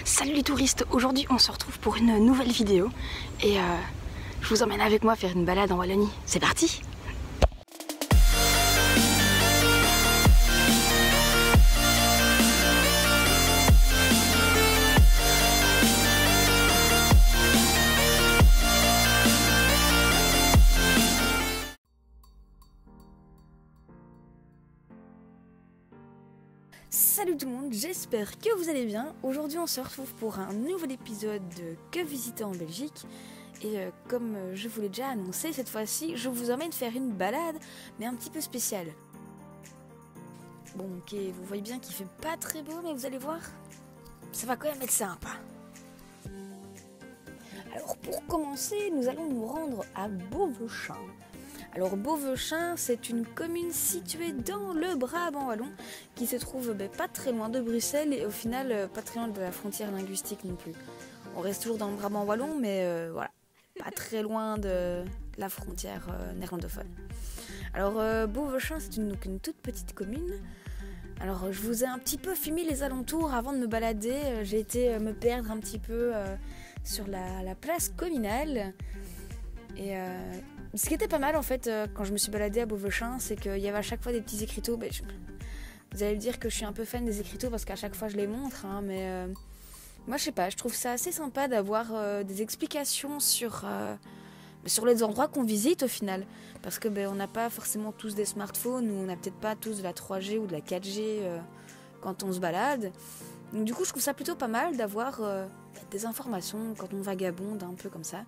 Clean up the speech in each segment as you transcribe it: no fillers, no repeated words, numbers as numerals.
Salut les touristes, aujourd'hui on se retrouve pour une nouvelle vidéo et je vous emmène avec moi faire une balade en Wallonie. C'est parti! Salut tout le monde, j'espère que vous allez bien. Aujourd'hui on se retrouve pour un nouvel épisode de Que visiter en Belgique. Et comme je vous l'ai déjà annoncé, cette fois-ci je vous emmène faire une balade, mais un petit peu spéciale. Bon ok, vous voyez bien qu'il fait pas très beau, mais vous allez voir, ça va quand même être sympa. Alors pour commencer, nous allons nous rendre à Beauvechain. Alors Beauvechain, c'est une commune située dans le Brabant wallon qui se trouve pas très loin de Bruxelles et au final pas très loin de la frontière linguistique non plus. On reste toujours dans le Brabant wallon, mais voilà, pas très loin de la frontière néerlandophone. Alors Beauvechain, c'est une toute petite commune. Alors je vous ai un petit peu filmé les alentours avant de me balader. J'ai été me perdre un petit peu sur la place communale. Et ce qui était pas mal en fait quand je me suis baladée à Beauvechain, c'est qu'il y avait à chaque fois des petits écriteaux. Vous allez me dire que je suis un peu fan des écriteaux parce qu'à chaque fois je les montre, hein, mais moi je sais pas, je trouve ça assez sympa d'avoir des explications sur les endroits qu'on visite au final. Parce que on n'a pas forcément tous des smartphones ou on n'a peut-être pas tous de la 3G ou de la 4G quand on se balade. Donc du coup je trouve ça plutôt pas mal d'avoir des informations quand on vagabonde un peu comme ça.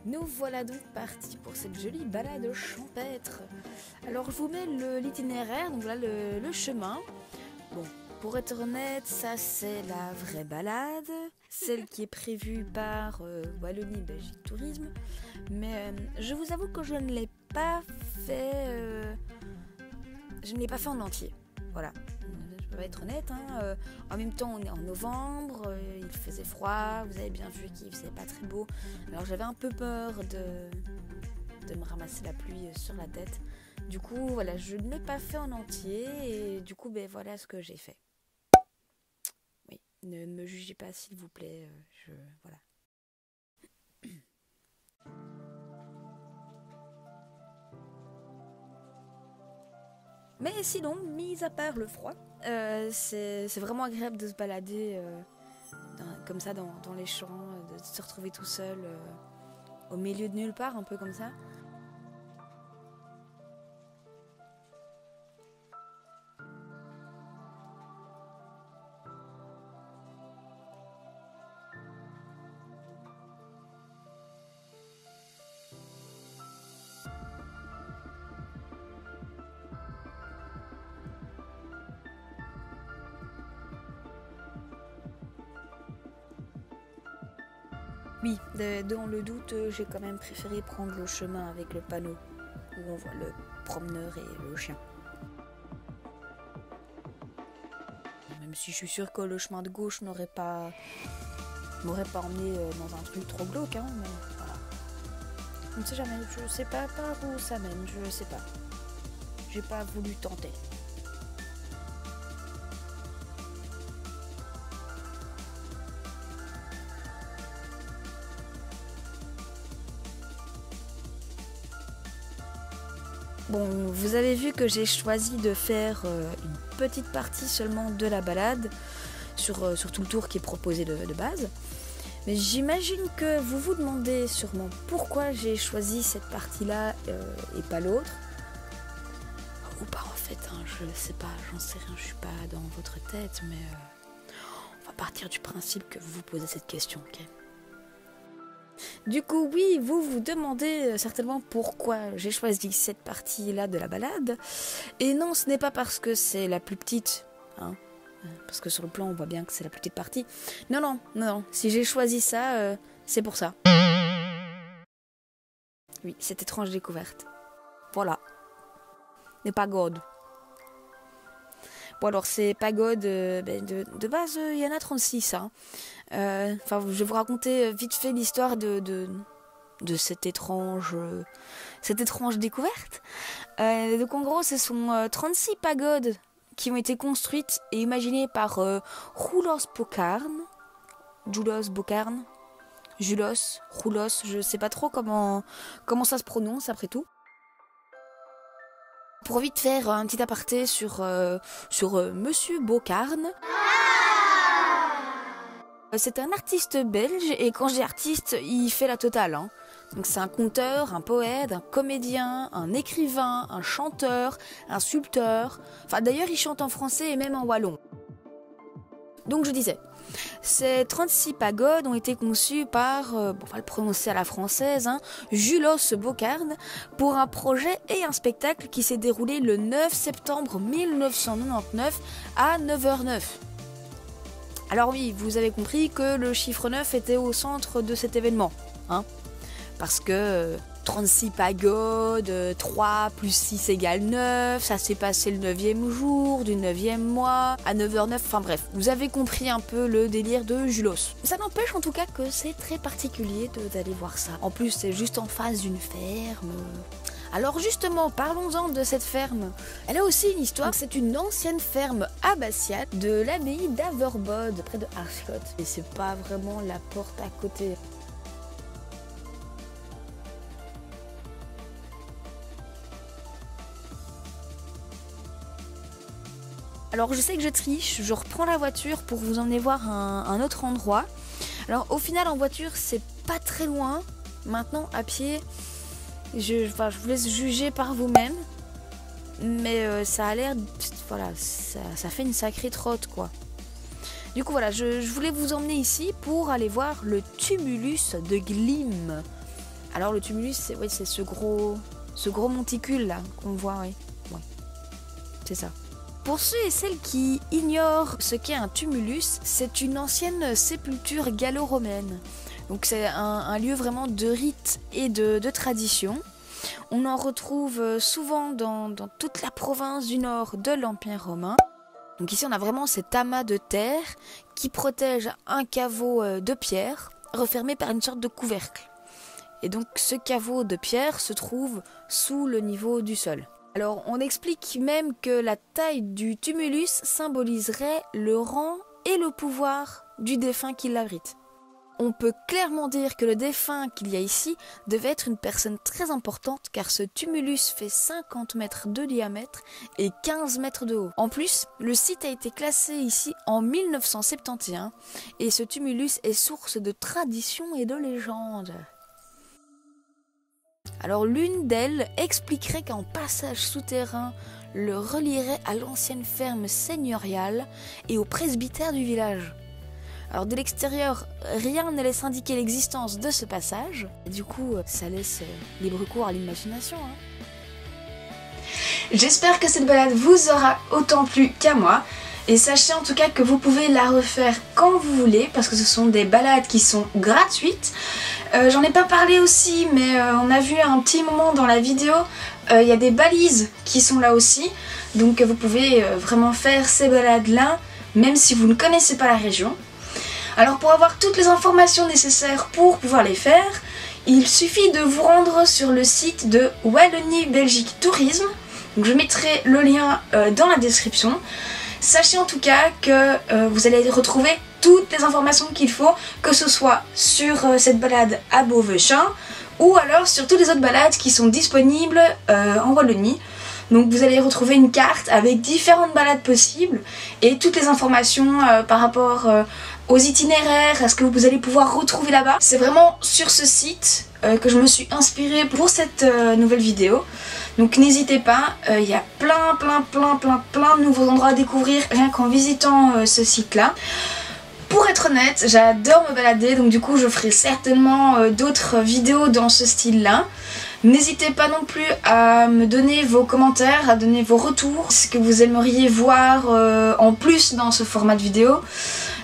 Nous voilà donc partis pour cette jolie balade champêtre. Alors je vous mets l'itinéraire, donc voilà le chemin. Bon, pour être honnête, ça c'est la vraie balade, celle qui est prévue par Wallonie Belgique Tourisme. Mais je vous avoue que je ne l'ai pas fait, en entier. Voilà. Je peux être honnête, hein. En même temps on est en novembre, il faisait froid, vous avez bien vu qu'il faisait pas très beau, alors j'avais un peu peur de me ramasser la pluie sur la tête. Du coup voilà, je ne l'ai pas fait en entier et du coup voilà ce que j'ai fait. Oui, ne me jugez pas s'il vous plaît, voilà. Mais sinon, mis à part le froid, c'est vraiment agréable de se balader comme ça dans les champs, de se retrouver tout seul au milieu de nulle part, un peu comme ça. Oui, dans le doute, j'ai quand même préféré prendre le chemin avec le panneau où on voit le promeneur et le chien. Même si je suis sûre que le chemin de gauche m'aurait pas emmené dans un truc trop glauque, hein, mais voilà. On ne sait jamais, je sais pas par où ça mène, je sais pas. J'ai pas voulu tenter. Bon, vous avez vu que j'ai choisi de faire une petite partie seulement de la balade sur tout le tour qui est proposé de base. Mais j'imagine que vous vous demandez sûrement pourquoi j'ai choisi cette partie-là et pas l'autre. Ou pas en fait, hein, je sais pas, j'en sais rien, je suis pas dans votre tête, mais on va partir du principe que vous vous posez cette question, ok ? Du coup, oui, vous vous demandez certainement pourquoi j'ai choisi cette partie-là de la balade. Et non, ce n'est pas parce que c'est la plus petite, hein, parce que sur le plan, on voit bien que c'est la plus petite partie. Non. Si j'ai choisi ça, c'est pour ça. Oui, cette étrange découverte. Voilà. Les pagodes. Bon, alors, ces pagodes, de base, il y en a 36, hein. Je vais vous raconter vite fait l'histoire de cette étrange découverte. Donc en gros, ce sont 36 pagodes qui ont été construites et imaginées par Julos Bocarn, je sais pas trop comment ça se prononce après tout. Pour vite faire un petit aparté sur Monsieur Bocarn. C'est un artiste belge et quand je dis artiste, il fait la totale. Hein. Donc c'est un conteur, un poète, un comédien, un écrivain, un chanteur, un sculpteur. Enfin d'ailleurs il chante en français et même en wallon. Donc je disais, ces 36 pagodes ont été conçues par, on va le prononcer à la française, hein, Julos Bocarn, pour un projet et un spectacle qui s'est déroulé le 9 septembre 1999 à 9h09. Alors oui, vous avez compris que le chiffre 9 était au centre de cet événement, hein, parce que 36 pagodes, 3 plus 6 égale 9, ça s'est passé le 9e jour, du 9e mois, à 9h09, enfin bref, vous avez compris un peu le délire de Julos. Ça n'empêche en tout cas que c'est très particulier d'aller voir ça. En plus, c'est juste en face d'une ferme. Alors justement, parlons-en de cette ferme. Elle a aussi une histoire, c'est une ancienne ferme abbatiale de l'abbaye d'Averbode, près de Aarschot. Et c'est pas vraiment la porte à côté. Alors je sais que je triche, je reprends la voiture pour vous emmener voir un autre endroit. Alors au final en voiture c'est pas très loin, maintenant à pied, je vous laisse juger par vous-même. Mais ça a l'air, voilà, ça fait une sacrée trotte quoi. Du coup voilà, je voulais vous emmener ici pour aller voir le tumulus de Glim. Alors le tumulus c'est ce gros monticule là qu'on voit, oui. Ouais, c'est ça. Pour ceux et celles qui ignorent ce qu'est un tumulus, c'est une ancienne sépulture gallo-romaine. Donc c'est un lieu vraiment de rite et de tradition. On en retrouve souvent dans toute la province du nord de l'Empire romain. Donc ici on a vraiment cet amas de terre qui protège un caveau de pierre refermé par une sorte de couvercle. Et donc ce caveau de pierre se trouve sous le niveau du sol. Alors on explique même que la taille du tumulus symboliserait le rang et le pouvoir du défunt qui l'abrite. On peut clairement dire que le défunt qu'il y a ici devait être une personne très importante car ce tumulus fait 50 mètres de diamètre et 15 mètres de haut. En plus, le site a été classé ici en 1971 et ce tumulus est source de traditions et de légendes. Alors l'une d'elles expliquerait qu'un passage souterrain le relierait à l'ancienne ferme seigneuriale et au presbytère du village. Alors de l'extérieur, rien ne laisse indiquer l'existence de ce passage. Du coup, ça laisse libre cours à l'imagination. J'espère que cette balade vous aura autant plu qu'à moi. Et sachez en tout cas que vous pouvez la refaire quand vous voulez parce que ce sont des balades qui sont gratuites. J'en ai pas parlé aussi mais on a vu un petit moment dans la vidéo, il y a des balises qui sont là aussi. Donc vous pouvez vraiment faire ces balades là même si vous ne connaissez pas la région. Alors pour avoir toutes les informations nécessaires pour pouvoir les faire, il suffit de vous rendre sur le site de Wallonie Belgique Tourisme. Donc je mettrai le lien dans la description. Sachez en tout cas que vous allez retrouver toutes les informations qu'il faut, que ce soit sur cette balade à Beauvechain ou alors sur toutes les autres balades qui sont disponibles en Wallonie. Donc vous allez retrouver une carte avec différentes balades possibles et toutes les informations par rapport aux itinéraires, à ce que vous allez pouvoir retrouver là-bas. C'est vraiment sur ce site que je me suis inspirée pour cette nouvelle vidéo. Donc n'hésitez pas, il y a plein de nouveaux endroits à découvrir rien qu'en visitant ce site-là. Pour être honnête, j'adore me balader, donc du coup je ferai certainement d'autres vidéos dans ce style-là. N'hésitez pas non plus à me donner vos commentaires, à donner vos retours, ce que vous aimeriez voir en plus dans ce format de vidéo.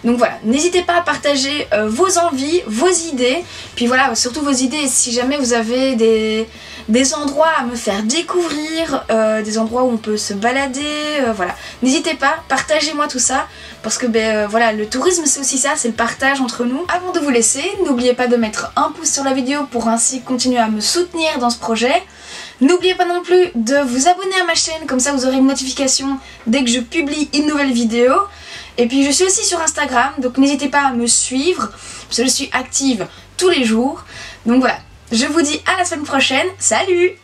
Donc voilà, n'hésitez pas à partager vos envies, vos idées, puis voilà, surtout vos idées, si jamais vous avez des endroits à me faire découvrir, des endroits où on peut se balader, voilà. N'hésitez pas, partagez-moi tout ça, parce que voilà, le tourisme c'est aussi ça, c'est le partage entre nous. Avant de vous laisser, n'oubliez pas de mettre un pouce sur la vidéo pour ainsi continuer à me soutenir dans ce projet. N'oubliez pas non plus de vous abonner à ma chaîne, comme ça vous aurez une notification dès que je publie une nouvelle vidéo. Et puis je suis aussi sur Instagram, donc n'hésitez pas à me suivre, parce que je suis active tous les jours. Donc voilà, je vous dis à la semaine prochaine, salut!